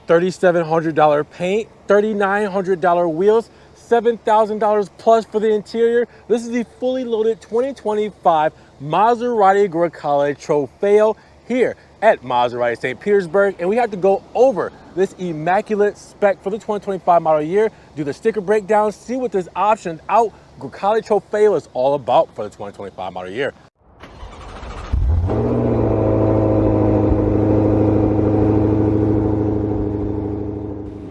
$3,700 paint, $3,900 wheels, $7,000 plus for the interior. This is the fully loaded 2025 Maserati Grecale Trofeo here at Maserati St. Petersburg, and we have to go over this immaculate spec for the 2025 model year, do the sticker breakdown, see what this option out Grecale Trofeo is all about for the 2025 model year.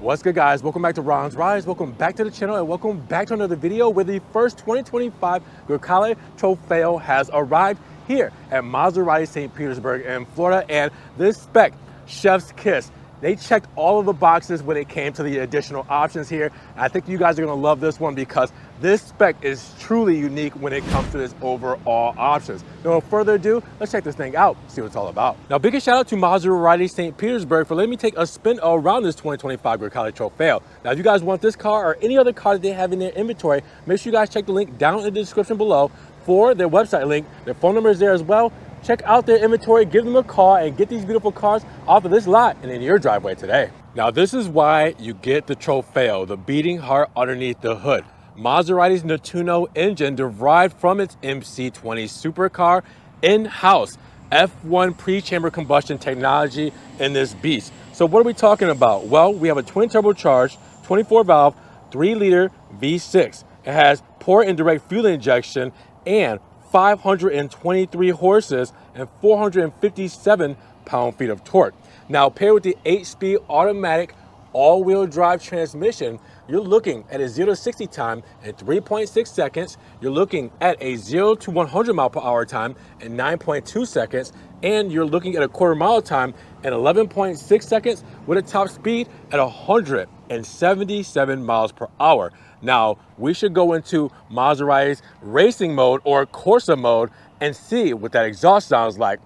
What's good, guys? Welcome back to Ron's Rides. Welcome back to the channel and welcome back to another video where the first 2025 Grecale Trofeo has arrived here at Maserati St. Petersburg in Florida. And this spec, chef's kiss. They checked all of the boxes when it came to the additional options here. I think you guys are gonna love this one because this spec is truly unique when it comes to this overall options. No further ado, let's check this thing out, see what it's all about. Now, biggest shout out to Maserati St. Petersburg for letting me take a spin around this 2025 Grecale Trofeo. Now, if you guys want this car or any other car that they have in their inventory, make sure you guys check the link down in the description below for their website link. Their phone number is there as well. Check out their inventory, give them a call, and get these beautiful cars off of this lot and in your driveway today. Now, this is why you get the Trofeo, the beating heart underneath the hood. Maserati's Nettuno engine derived from its MC20 supercar in-house F1 pre-chamber combustion technology in this beast. So what are we talking about? Well, we have a twin turbocharged 24 valve, 3-liter V6. It has port and direct fuel injection and 523 horses and 457 pound-feet of torque. Now, paired with the 8-speed automatic all-wheel drive transmission, you're looking at a 0 to 60 time in 3.6 seconds. You're looking at a 0 to 100 mile per hour time in 9.2 seconds. And you're looking at a quarter mile time in 11.6 seconds with a top speed at 177 miles per hour. Now, we should go into Maserati's racing mode or Corsa mode and see what that exhaust sounds like.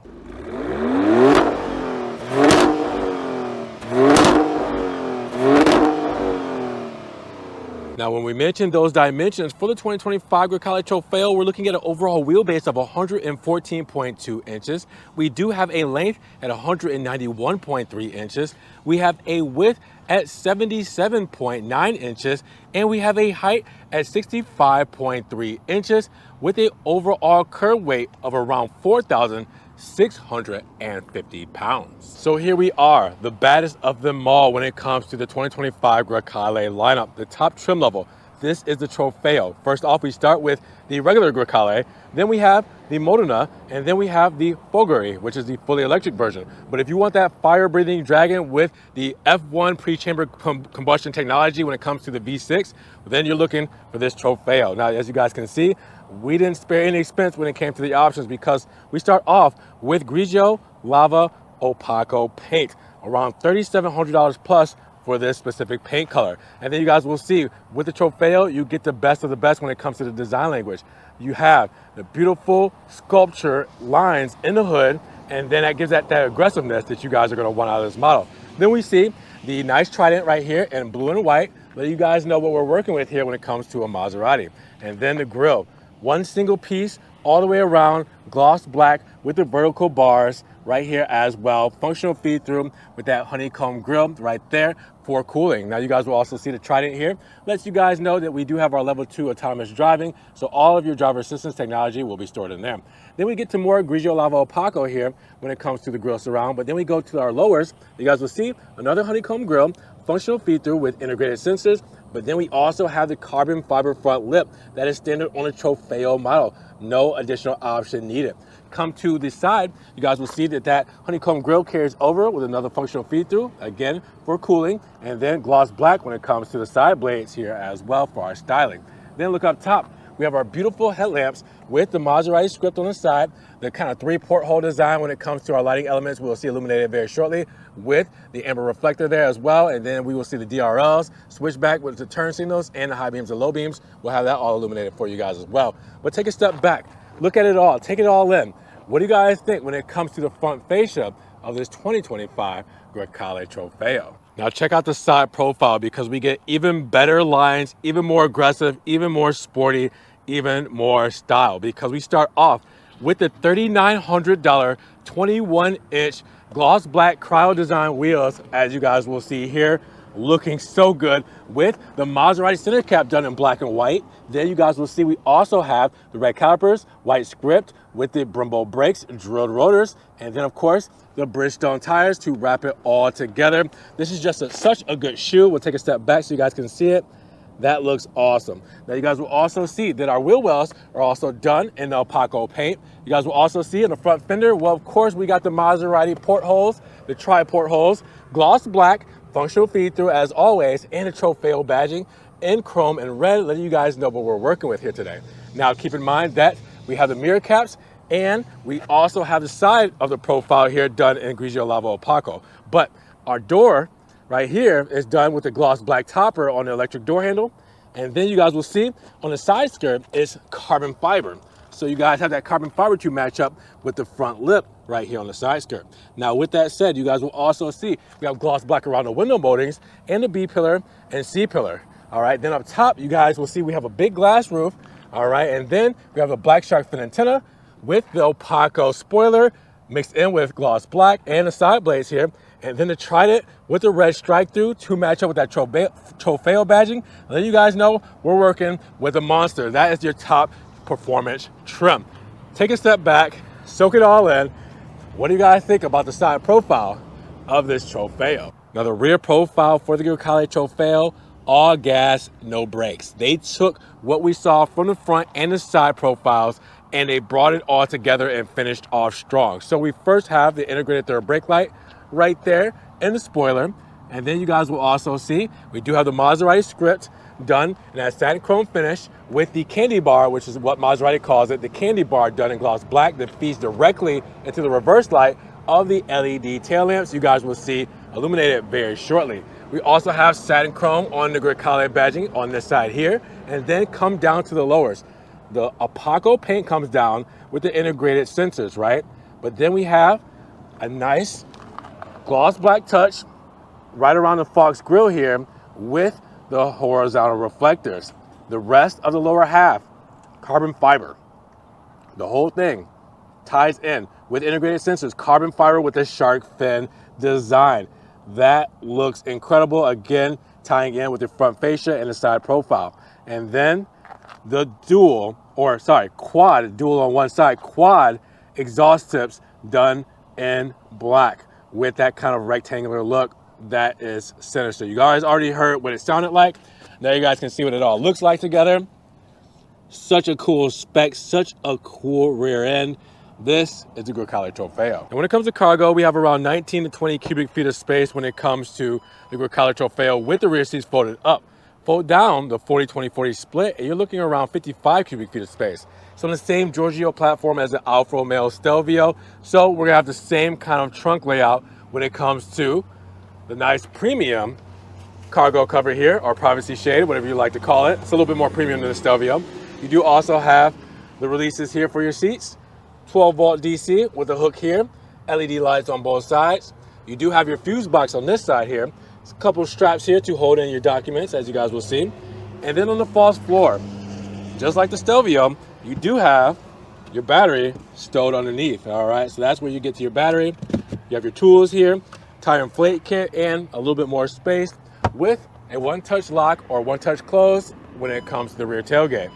Now, when we mention those dimensions for the 2025 Grecale Trofeo, we're looking at an overall wheelbase of 114.2 inches. We do have a length at 191.3 inches. We have a width at 77.9 inches, and we have a height at 65.3 inches with an overall curb weight of around 4,650 pounds. So here we are, the baddest of them all when it comes to the 2025 Grecale lineup, the top trim level. This is the Trofeo. First off, we start with the regular Grecale, then we have the Modena, and then we have the Folgore, which is the fully electric version. But if you want that fire-breathing dragon with the F1 pre-chamber combustion technology when it comes to the V6, then you're looking for this Trofeo. Now, as you guys can see, we didn't spare any expense when it came to the options because we start off with Grigio Lava Opaco paint, around $3,700 plus for this specific paint color. And then you guys will see with the Trofeo, you get the best of the best when it comes to the design language. You have the beautiful sculpture lines in the hood, and then that gives that aggressiveness that you guys are gonna want out of this model. Then we see the nice trident right here in blue and white, let you guys know what we're working with here when it comes to a Maserati. And then the grille, one single piece all the way around, gloss black with the vertical bars right here as well. Functional feed through with that honeycomb grille right there for cooling. Now, you guys will also see the trident here. Lets you guys know that we do have our level 2 autonomous driving, so all of your driver assistance technology will be stored in there. Then we get to more Grigio Lava Opaco here when it comes to the grille surround, but then we go to our lowers. You guys will see another honeycomb grille, functional feed through with integrated sensors, but then we also have the carbon fiber front lip that is standard on a Trofeo model. No additional option needed. Come to the side, you guys will see that that honeycomb grille carries over with another functional feed through, again for cooling, and then gloss black when it comes to the side blades here as well for our styling. Then look up top, we have our beautiful headlamps with the Maserati script on the side, the kind of 3 porthole design when it comes to our lighting elements. We'll see illuminated very shortly with the amber reflector there as well. And then we will see the DRLs, switchback with the turn signals, and the high beams and low beams. We'll have that all illuminated for you guys as well. But take a step back, look at it all, take it all in. What do you guys think when it comes to the front fascia of this 2025 Grecale Trofeo? Now check out the side profile because we get even better lines, even more aggressive, even more sporty, even more style, because we start off with the $3,900 21-inch gloss black cryo design wheels, as you guys will see here, looking so good with the Maserati center cap done in black and white. Then you guys will see we also have the red calipers, white script with the Brembo brakes, drilled rotors, and then of course the Bridgestone tires to wrap it all together. This is just such a good shoe. We'll take a step back so you guys can see it. That looks awesome. Now you guys will also see that our wheel wells are also done in the Opaco paint. You guys will also see in the front fender, well, of course, we got the Maserati portholes, the tri-port holes, gloss black, functional feed through as always, and a Trofeo badging in chrome and red, letting you guys know what we're working with here today. Now keep in mind that we have the mirror caps and we also have the side of the profile here done in Grigio Lava Opaco. But our door right here is done with the gloss black topper on the electric door handle. And then you guys will see on the side skirt is carbon fiber. So you guys have that carbon fiber to match up with the front lip right here on the side skirt. Now with that said, you guys will also see we have gloss black around the window moldings and the B pillar and C pillar. All right, then up top, you guys will see we have a big glass roof. All right, and then we have a black shark fin antenna with the Opaco spoiler mixed in with gloss black and the side blades here. And then the Trident with the red strike through to match up with that Trofeo badging. And then you guys know we're working with a monster. That is your top performance trim. Take a step back, soak it all in. What do you guys think about the side profile of this Trofeo? Now the rear profile for the Grecale Trofeo, all gas, no brakes. They took what we saw from the front and the side profiles and they brought it all together and finished off strong. So we first have the integrated third brake light right there in the spoiler. And then you guys will also see we do have the Maserati script done in that satin chrome finish with the candy bar, which is what Maserati calls it, the candy bar done in gloss black that feeds directly into the reverse light of the LED tail lamps. You guys will see illuminated very shortly. We also have satin chrome on the Grecale badging on this side here, and then come down to the lowers. The Opaco paint comes down with the integrated sensors, right? But then we have a nice gloss black touch right around the Fox grille here with the horizontal reflectors. The rest of the lower half, carbon fiber. The whole thing ties in with integrated sensors, carbon fiber with the shark fin design. That looks incredible. Again, tying in with the front fascia and the side profile. And then the quad, dual on one side, quad exhaust tips done in black with that kind of rectangular look that is sinister. You guys already heard what it sounded like. Now you guys can see what it all looks like together. Such a cool spec, such a cool rear end. This is the Grecale Trofeo. And when it comes to cargo, we have around 19 to 20 cubic feet of space when it comes to the Grecale Trofeo with the rear seats folded up. Fold down the 40-20-40 split, and you're looking around 55 cubic feet of space. So on the same Giorgio platform as the Alfa Romeo Stelvio. So we're gonna have the same kind of trunk layout when it comes to the nice premium cargo cover here, or privacy shade, whatever you like to call it. It's a little bit more premium than the Stelvio. You do also have the releases here for your seats. 12-volt DC with a hook here, LED lights on both sides. You do have your fuse box on this side here. There's a couple of straps here to hold in your documents, as you guys will see. And then on the false floor, just like the Stelvio, you do have your battery stowed underneath, all right? So that's where you get to your battery. You have your tools here, tire inflate kit, and a little bit more space with a one-touch lock or one-touch close when it comes to the rear tailgate.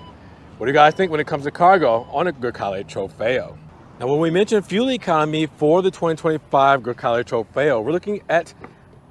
What do you guys think when it comes to cargo on a Grecale Trofeo? Now, when we mention fuel economy for the 2025 Grecale Trofeo, we're looking at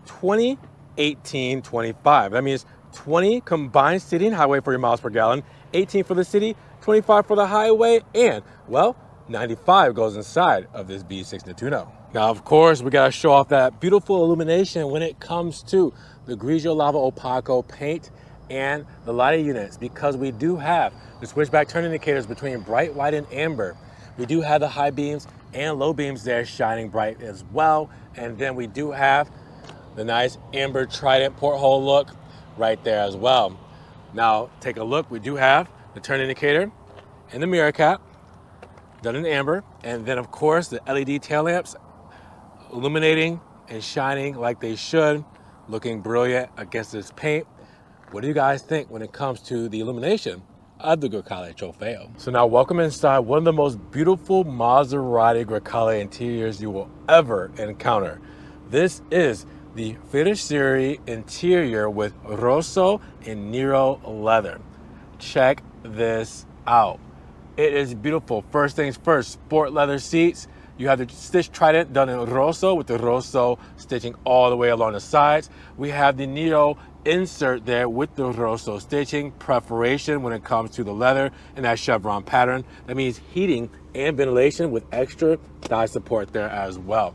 20-18-25. That means 20 combined city and highway for your miles per gallon, 18 for the city, 25 for the highway, and, well, 95 goes inside of this B6 Nettuno. Now, of course, we gotta show off that beautiful illumination when it comes to the Grigio Lava Opaco paint and the lighting units, because we do have the switchback turn indicators between bright white and amber. We do have the high beams and low beams there shining bright as well. And then we do have the nice amber Trident porthole look right there as well. Now take a look, we do have the turn indicator and the mirror cap done in amber. And then of course the LED tail lamps illuminating and shining like they should, looking brilliant against this paint. What do you guys think when it comes to the illumination of the Grecale Trofeo. So now welcome inside one of the most beautiful Maserati Grecale interiors you will ever encounter. This is the finished series interior with Rosso and Nero leather. Check this out. It is beautiful. First things first, sport leather seats. You have the stitch trident done in Rosso with the Rosso stitching all the way along the sides. We have the Nero insert there with the Rosso stitching, perforation when it comes to the leather and that chevron pattern. That means heating and ventilation with extra thigh support there as well.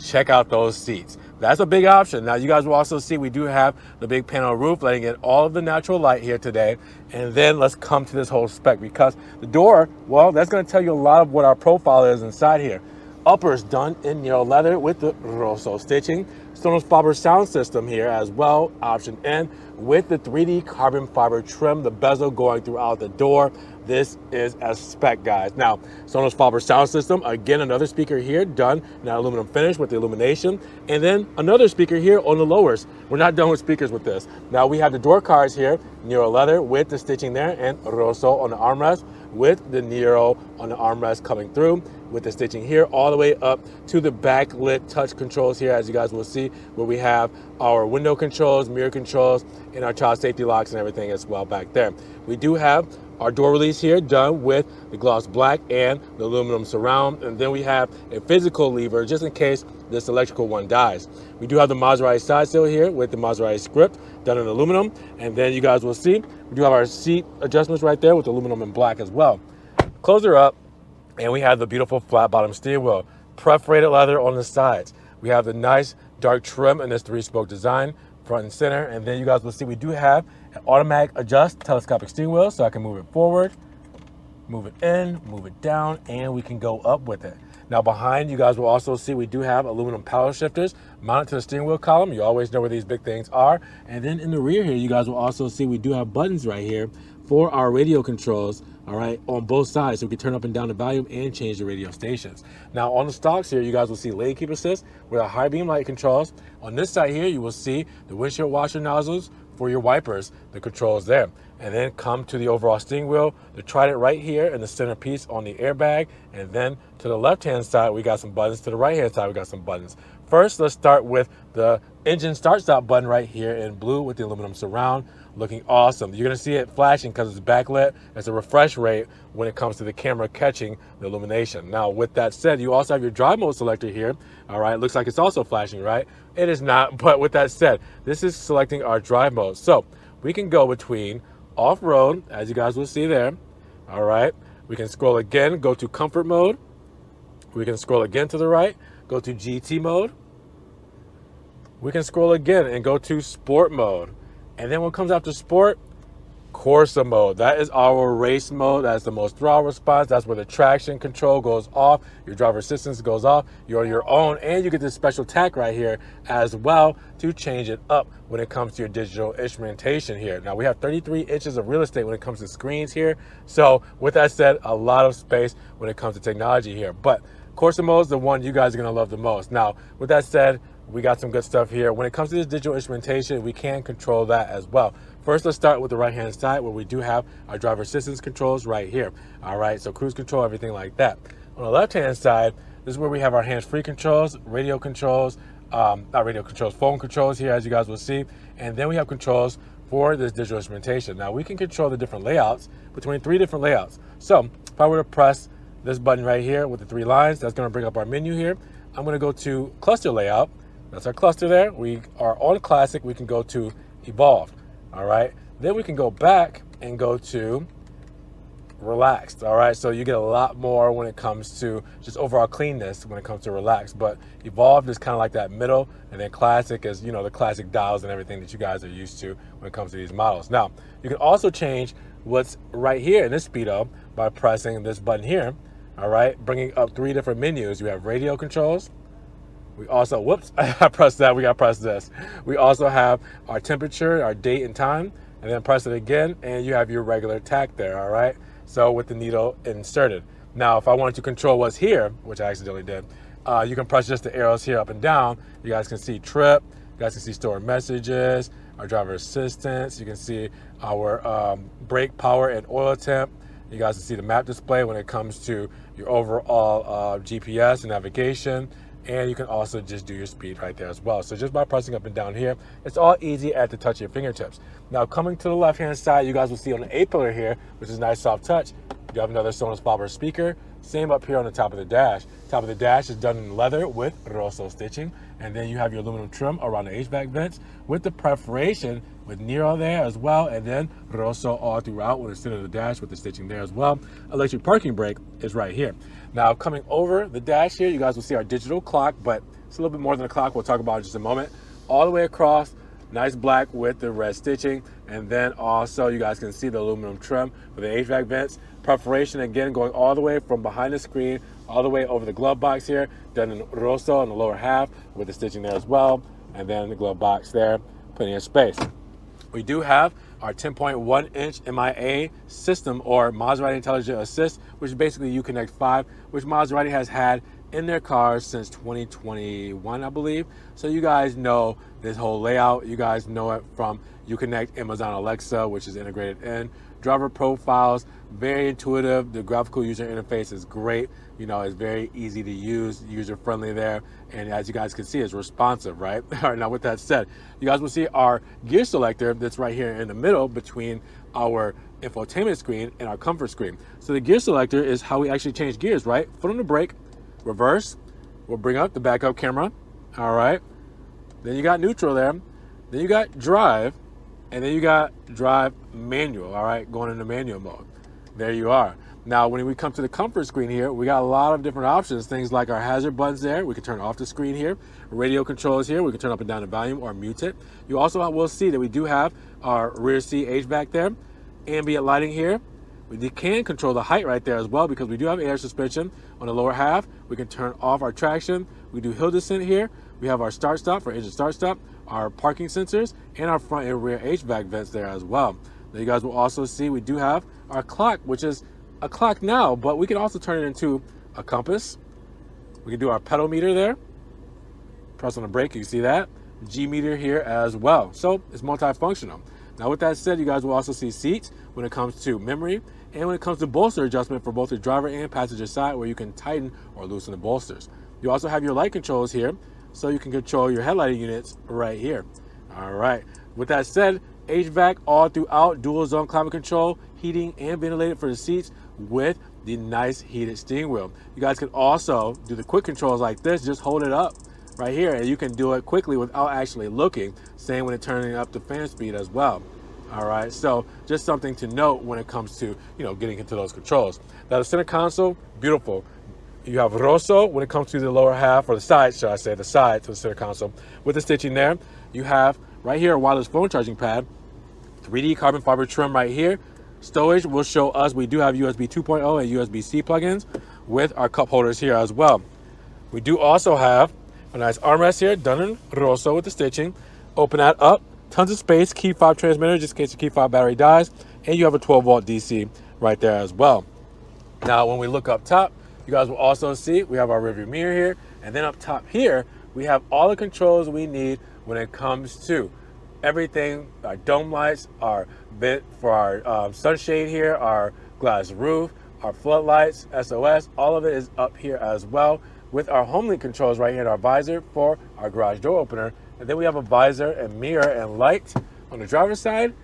Check out those seats. That's a big option. Now you guys will also see we do have the big panel roof letting in all of the natural light here today. And then let's come to this whole spec, because the door, well, that's going to tell you a lot of what our profile is inside here. Uppers done in Nero leather with the Rosso stitching. Sonos fiber sound system here as well, option N, with the 3D carbon fiber trim, the bezel going throughout the door. This is a spec, guys. Now, Sonos fiber sound system, again, another speaker here done in that aluminum finish with the illumination. And then another speaker here on the lowers. We're not done with speakers with this. Now we have the door cards here, Nero leather with the stitching there, and Rosso on the armrest with the Nero on the armrest coming through with the stitching here all the way up to the backlit touch controls here, as you guys will see, where we have our window controls, mirror controls, and our child safety locks and everything as well back there. We do have our door release here done with the gloss black and the aluminum surround, and then we have a physical lever just in case this electrical one dies. We do have the Maserati side sill here with the Maserati script done in aluminum, and then you guys will see we do have our seat adjustments right there with aluminum and black as well. Close her up, and we have the beautiful flat bottom steering wheel, perforated leather on the sides. We have the nice dark trim in this 3-spoke design, front and center, and then you guys will see we do have an automatic adjust telescopic steering wheel, so I can move it forward, move it in, move it down, and we can go up with it. Now behind, you guys will also see we do have aluminum paddle shifters mounted to the steering wheel column. You always know where these big things are. And then in the rear here, you guys will also see we do have buttons right here for our radio controls, all right, on both sides, so we can turn up and down the volume and change the radio stations. Now on the stalks here, you guys will see lane keep assist with our high beam light controls. On this side here, you will see the windshield washer nozzles for your wipers, the controls there. And then come to the overall steering wheel, the trident right here in the centerpiece on the airbag. And then to the left-hand side, we got some buttons. To the right-hand side, we got some buttons. First, let's start with the engine start-stop button right here in blue with the aluminum surround. Looking awesome. You're gonna see it flashing because it's backlit. It's a refresh rate when it comes to the camera catching the illumination. Now, with that said, you also have your drive mode selector here. All right, looks like it's also flashing, right? It is not, but with that said, this is selecting our drive mode. So we can go between off-road, as you guys will see there. All right, we can scroll again, go to comfort mode. We can scroll again to the right, go to GT mode. We can scroll again and go to sport mode. And then when it comes after sport, Corsa mode. That is our race mode. That's the most throttle response. That's where the traction control goes off. Your driver assistance goes off. You're on your own, and you get this special tack right here as well to change it up when it comes to your digital instrumentation here. Now we have 33 inches of real estate when it comes to screens here. So with that said, a lot of space when it comes to technology here. But Corsa mode is the one you guys are gonna love the most. Now, with that said, we got some good stuff here. When it comes to this digital instrumentation, we can control that as well. First, let's start with the right-hand side where we do have our driver assistance controls right here. All right, so cruise control, everything like that. On the left-hand side, this is where we have our hands-free controls, radio controls, not radio controls, phone controls here, as you guys will see. And then we have controls for this digital instrumentation. Now, we can control the different layouts between 3 different layouts. So if I were to press this button right here with the 3 lines, that's gonna bring up our menu here. I'm gonna go to cluster layout. That's our cluster there. We are on classic. We can go to evolved. All right. Then we can go back and go to relaxed. All right. So you get a lot more when it comes to just overall cleanness when it comes to relaxed. But evolved is kind of like that middle, and then classic is, you know, the classic dials and everything that you guys are used to when it comes to these models. Now, you can also change what's right here in this speedo by pressing this button here. All right. Bringing up 3 different menus. You have radio controls. We also, whoops, I pressed that, we got to press this. We also have our temperature, our date and time, and then press it again, and you have your regular tack there, all right? So with the needle inserted. Now, if I wanted to control what's here, which I accidentally did, you can press just the arrows here up and down. You guys can see trip, guys can see stored messages, our driver assistance. You can see our brake power and oil temp. You guys can see the map display when it comes to your overall GPS and navigation. And you can also just do your speed right there as well. So just by pressing up and down here, it's all easy at the touch of your fingertips. Now coming to the left-hand side, you guys will see on the A-pillar here, which is nice soft touch, you have another Sonos Faber speaker. Same up here on the top of the dash. Top of the dash is done in leather with Rosso stitching. And then you have your aluminum trim around the HVAC vents with the perforation with Nero there as well. And then Rosso all throughout with the center of the dash with the stitching there as well. Electric parking brake is right here. Now coming over the dash here, you guys will see our digital clock, but it's a little bit more than a clock. We'll talk about it in just a moment. All the way across, nice black with the red stitching. And then also you guys can see the aluminum trim for the HVAC vents. Perforation again going all the way from behind the screen all the way over the glove box here, done in Rosso on the lower half with the stitching there as well. And then the glove box there, plenty of space. We do have our 10.1-inch MIA system, or Maserati Intelligent Assist, which is basically Uconnect 5, which Maserati has had in their cars since 2021, I believe. So you guys know this whole layout. You guys know it from Uconnect, Amazon Alexa, which is integrated in. Driver profiles, very intuitive. The graphical user interface is great. You know, it's very easy to use, user-friendly there. And as you guys can see, it's responsive, right? All right, now with that said, you guys will see our gear selector that's right here in the middle between our infotainment screen and our comfort screen. So the gear selector is how we actually change gears, right? Foot on the brake, reverse, we'll bring up the backup camera, all right? Then you got neutral there. Then you got drive, and then you got drive manual, all right? Going into manual mode. There you are. Now, when we come to the comfort screen here, we got a lot of different options. Things like our hazard buttons there. We can turn off the screen here. Radio controls here. We can turn up and down the volume or mute it. You also will see that we do have our rear seat HVAC there. Ambient lighting here. We can control the height right there as well because we do have air suspension on the lower half. We can turn off our traction. We do hill descent here. We have our start stop for engine start stop, our parking sensors, and our front and rear HVAC vents there as well. Now you guys will also see we do have our clock, which is a clock now, but we can also turn it into a compass. We can do our pedal meter there. Press on the brake, you can see that. G meter here as well. So it's multifunctional. Now with that said, you guys will also see seats when it comes to memory and when it comes to bolster adjustment for both the driver and passenger side, where you can tighten or loosen the bolsters. You also have your light controls here, so you can control your headlighting units right here. All right. With that said, HVAC all throughout, dual zone climate control, heating and ventilated for the seats with the nice heated steering wheel. You guys can also do the quick controls like this. Just hold it up right here and you can do it quickly without actually looking. Same when it's turning up the fan speed as well. All right, so just something to note when it comes to, you know, getting into those controls. Now the center console, beautiful. You have Rosso when it comes to the lower half, or the side, should I say, the side to the center console with the stitching there. You have right here a wireless phone charging pad, 3D carbon fiber trim right here. Storage will show us we do have USB 2.0 and USB-C plugins with our cup holders here as well. We do also have a nice armrest here, done in Rosso with the stitching. Open that up, tons of space, key fob transmitter just in case the key fob battery dies, and you have a 12-volt DC right there as well. Now when we look up top, you guys will also see we have our rearview mirror here, and then up top here we have all the controls we need when it comes to everything, our dome lights, our vent for our sunshade here, our glass roof, our floodlights, SOS, all of it is up here as well with our home link controls right here in our visor for our garage door opener. And then we have a visor and mirror and light on the driver's side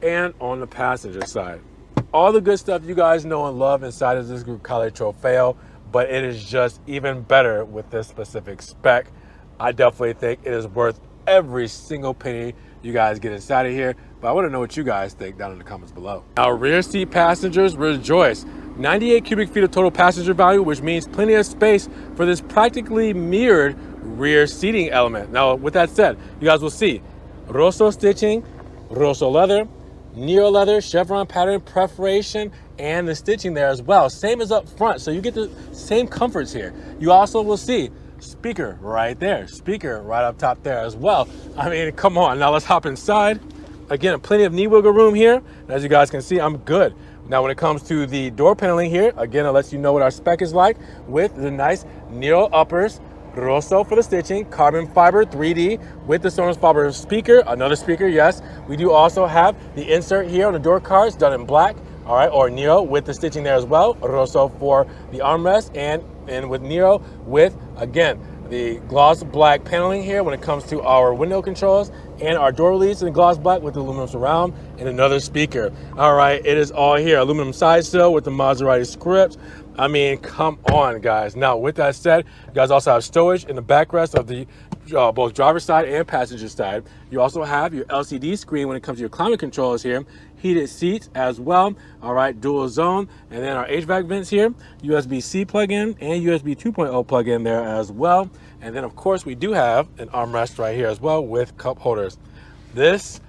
and on the passenger side. All the good stuff you guys know and love inside of this Grecale Trofeo, but it is just even better with this specific spec. I definitely think it is worth every single penny you guys get inside of here, but I want to know what you guys think down in the comments below. Our rear seat passengers rejoice. 98 cubic feet of total passenger value, which means plenty of space for this practically mirrored rear seating element. Now, with that said, you guys will see Rosso stitching, Rosso leather, Neo leather, chevron pattern perforation, and the stitching there as well. Same as up front, so you get the same comforts here. You also will see speaker right there, speaker right up top there as well. I mean, come on. Now let's hop inside. Again, plenty of knee wiggle room here. As you guys can see, I'm good. Now when it comes to the door paneling here, again, it lets you know what our spec is like with the nice Neo uppers Rosso for the stitching, carbon fiber 3D with the Sonos Fiber speaker, another speaker, yes. We do also have the insert here on the door cards done in black, all right, or Nero with the stitching there as well. Rosso for the armrest, and with Nero with, again, the gloss black paneling here when it comes to our window controls, and our door release in gloss black with the aluminum surround and another speaker. All right, it is all here. Aluminum side sill with the Maserati script. I mean, come on, guys. Now, with that said, you guys also have storage in the backrest of the both driver's side and passenger side. You also have your LCD screen when it comes to your climate controls here, heated seats as well. All right, dual zone, and then our HVAC vents here, USB-C plug-in and USB 2.0 plug-in there as well. And then, of course, we do have an armrest right here as well with cup holders. This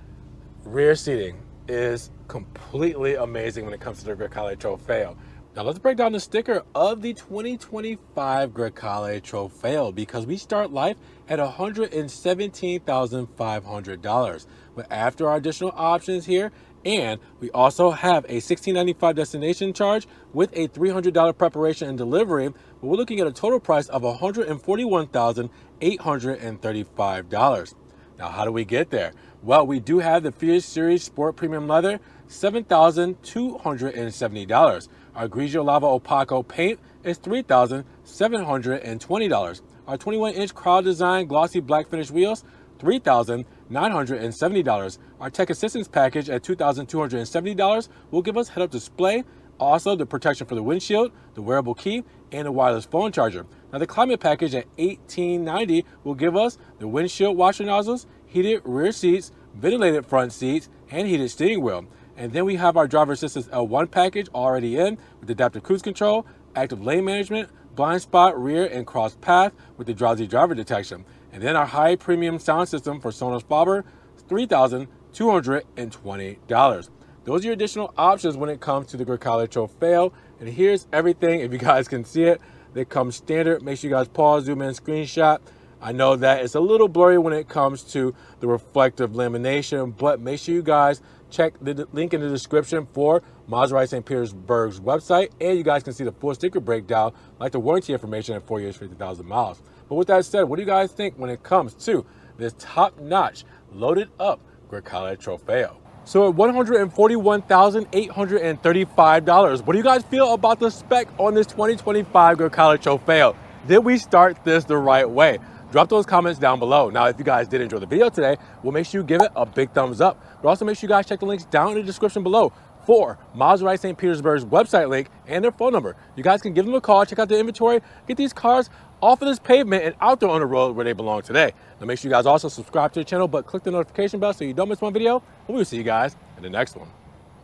rear seating is completely amazing when it comes to the Grecale Trofeo. Now let's break down the sticker of the 2025 Grecale Trofeo, because we start life at $117,500. But after our additional options here, and we also have a $16.95 destination charge with a $300 preparation and delivery, but we're looking at a total price of $141,835. Now, how do we get there? Well, we do have the Fierce Series Sport Premium Leather, $7,270. Our Grigio Lava Opaco paint is $3,720. Our 21-inch Crowd Design Glossy Black Finish wheels, $3,970. Our Tech Assistance package at $2,270 will give us head-up display, also the protection for the windshield, the wearable key, and the wireless phone charger. Now the Climate package at $1,890 will give us the windshield washer nozzles, heated rear seats, ventilated front seats, and heated steering wheel. And then we have our Driver Assistance L1 package already in with adaptive cruise control, active lane management, blind spot, rear and cross path with the drowsy driver detection. And then our high premium sound system for Sonos Faber, $3,220. Those are your additional options when it comes to the Grecale Trofeo. And here's everything, if you guys can see it, that comes standard. Make sure you guys pause, zoom in, screenshot. I know that it's a little blurry when it comes to the reflective lamination, but make sure you guys check the link in the description for Maserati St Petersburg's website, and you guys can see the full sticker breakdown, like the warranty information at 4 years, 50,000 miles. But with that said, what do you guys think when it comes to this top-notch, loaded up Grecale Trofeo? So at $141,835, what do you guys feel about the spec on this 2025 Grecale Trofeo? Did we start this the right way? Drop those comments down below. Now, if you guys did enjoy the video today, we'll make sure you give it a big thumbs up. But also make sure you guys check the links down in the description below for Maserati St Petersburg's website link and their phone number. You guys can give them a call, check out the inventory, get these cars off of this pavement and out there on the road where they belong today. Now make sure you guys also subscribe to the channel, but click the notification bell so you don't miss one video. And we'll see you guys in the next one.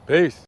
Peace.